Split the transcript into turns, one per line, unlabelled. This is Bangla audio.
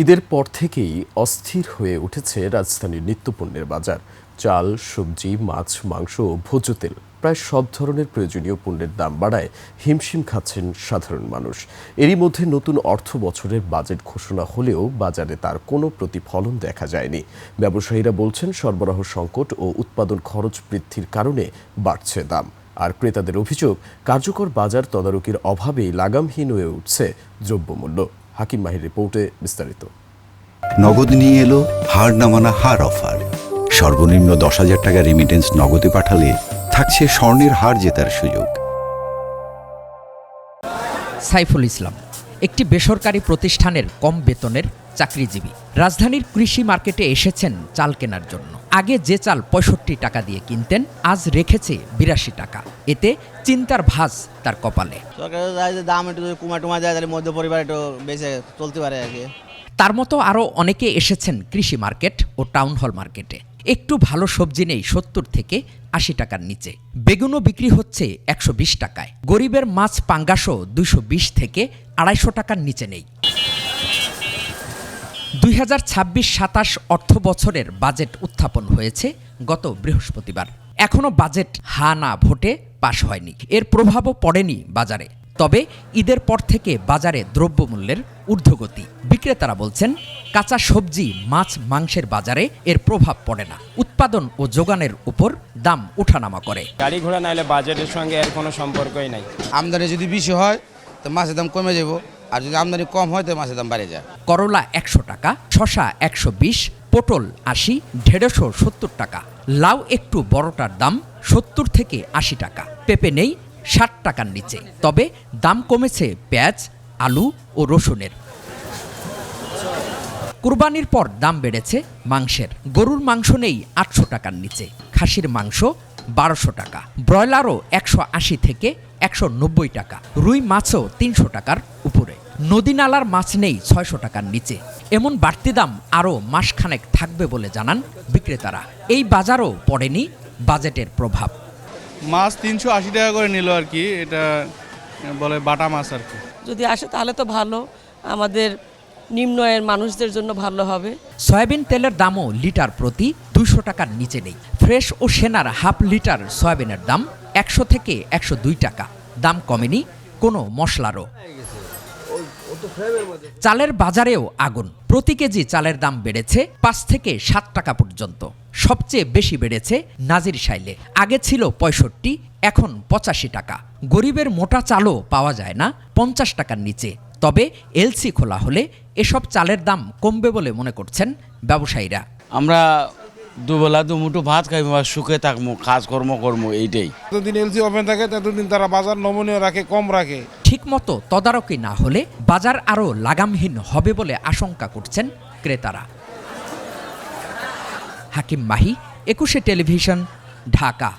ঈদের পর থেকেই অস্থির হয়ে উঠেছে রাজধানীর নিত্যপণ্যের বাজার। চাল, সবজি, মাছ, মাংস ও ভোজ্য তেল প্রায় সব ধরনের প্রয়োজনীয় পণ্যের দাম বাড়ায় হিমশিম খাচ্ছেন সাধারণ মানুষ। এরই মধ্যে নতুন অর্থ বছরের বাজেট ঘোষণা হলেও বাজারে তার কোনো প্রতিফলন দেখা যায়নি। ব্যবসায়ীরা বলছেন সরবরাহ সংকট ও উৎপাদন খরচ বৃদ্ধির কারণে বাড়ছে দাম। আর ক্রেতাদের অভিযোগ, কার্যকর বাজার তদারকির অভাবেই লাগামহীন হয়ে উঠছে দ্রব্যমূল্য। হাকিম মাহির রিপোর্টে বিস্তারিত।
নগদ নিয়ে এলো হার না মানা হার অফার। সর্বনিম্ন 10,000 টাকা রেমিটেন্স নগদে পাঠালে থাকছে স্বর্ণের হার জেতার সুযোগ।
সাইফুল ইসলাম একটি বেসরকারি প্রতিষ্ঠানের কম বেতনের চাকরিজীবী। রাজধানীর কৃষি মার্কেটে এসেছেন চাল কেনার জন্য। আগে যে চাল 65 টাকা দিয়ে কিনতেন, আজ রেখেছে 82 টাকা। এতে চিন্তার ভাঁজ তার কপালে।
সরকারের দাম একটু কমা যায় তাহলে মধ্য পরিবার একটু বেঁচে চলতে পারে আর কি।
তার মতো আরও অনেকে এসেছেন কৃষি মার্কেট ও টাউন হল মার্কেটে। একটু ভালো সবজি নেই 70 থেকে 80 টাকার নিচে। বেগুনও বিক্রি হচ্ছে 120 টাকায়। গরিবের মাছ পাঙ্গাসও 220 থেকে 250 টাকার নিচে নেই। 2026-27 অর্থ বছরের বাজেট উত্থাপন হয়েছে গত বৃহস্পতিবার। এখনও বাজেট হা না ভোটে পাশ হয়নি। এর প্রভাবও পড়েনি বাজারে। তবে ঈদের পর থেকে বাজারে দ্রব্যমূল্যের ঊর্ধ্বগতি। বিক্রেতারা বলছেন, কাঁচা সবজি, মাছ, মাংসের বাজারে এর প্রভাব পড়ে না। উৎপাদন ও যোগানের উপর দাম ওঠানামা করে।
গাড়ি ঘোড়া নাইলে বাজেটের সঙ্গে এর কোনো সম্পর্কই নাই।
আমদানি যদি বেশি হয় তো মাছের দাম কমে যাব, আর যদি আমদানি কম হয় তো মাছের দাম বেড়ে যায়।
করলা 100 টাকা, শসা 120, পটল 80, ঢেঁড়শো 70 টাকা। লাউ একটু বড়টার দাম 70 থেকে 80 টাকা। পেঁপে নেই 60 টাকার নিচে। তবে দাম কমেছে পেঁয়াজ, আলু ও রসুনের। কুরবানির পর দাম বেড়েছে মাংসের। গরুর মাংস নেই 800 টাকার নিচে, খাসির মাংস 1200 টাকা, ব্রয়লারও 180 থেকে 190 টাকা, রুই মাছও 300 টাকার উপরে। নদীনালার মাছ নেই 600 টাকার নিচে। এমন বাড়তি দাম আরও মাসখানেক থাকবে বলে জানান বিক্রেতারা। এই বাজারও পড়েনি বাজেটের প্রভাব।
মাছ 380 টাকা করে নিল আর কি, এটা বলে বাটা মাছ আর কি।
যদি আসে তাহলে তো ভালো, আমাদের নিম্ন আয়ের মানুষদের জন্য ভালো হবে।
সয়াবিন তেলের দামও লিটার প্রতি 200 টাকার নিচে নেই। ফ্রেশ ও সেনার হাফ লিটার সয়াবিনের দাম 100 থেকে 102 টাকা। দাম কমেনি কোনো মশলারও। চালের বাজারেও আগুন। প্রতি কেজি চালের দাম বেড়েছে 5 থেকে 7 টাকা পর্যন্ত। সবচেয়ে বেশি বেড়েছে নাজির শাইলে। আগে ছিল 65, এখন 85 টাকা। গরিবের মোটা চালও পাওয়া যায় না 50 টাকার নিচে। তবে এলসি খোলা হলে এসব চালের দাম কমবে বলে মনে করছেন ব্যবসায়ীরা।
আমরা দুবেলা দুমুঠো ভাত খাইব, সুখে থাকবো, কাজকর্ম করবো, এইটাই।
যতদিন এলসি ওপেন থাকে ততদিন তারা বাজার নমনীয় রাখে, কম রাখে।
ঠিকমতো তদারকি না হলে বাজার আরও লাগামহীন হবে বলে আশঙ্কা করছেন ক্রেতারা। হাকিম মাহি, 21 টেলিভিশন, ঢাকা।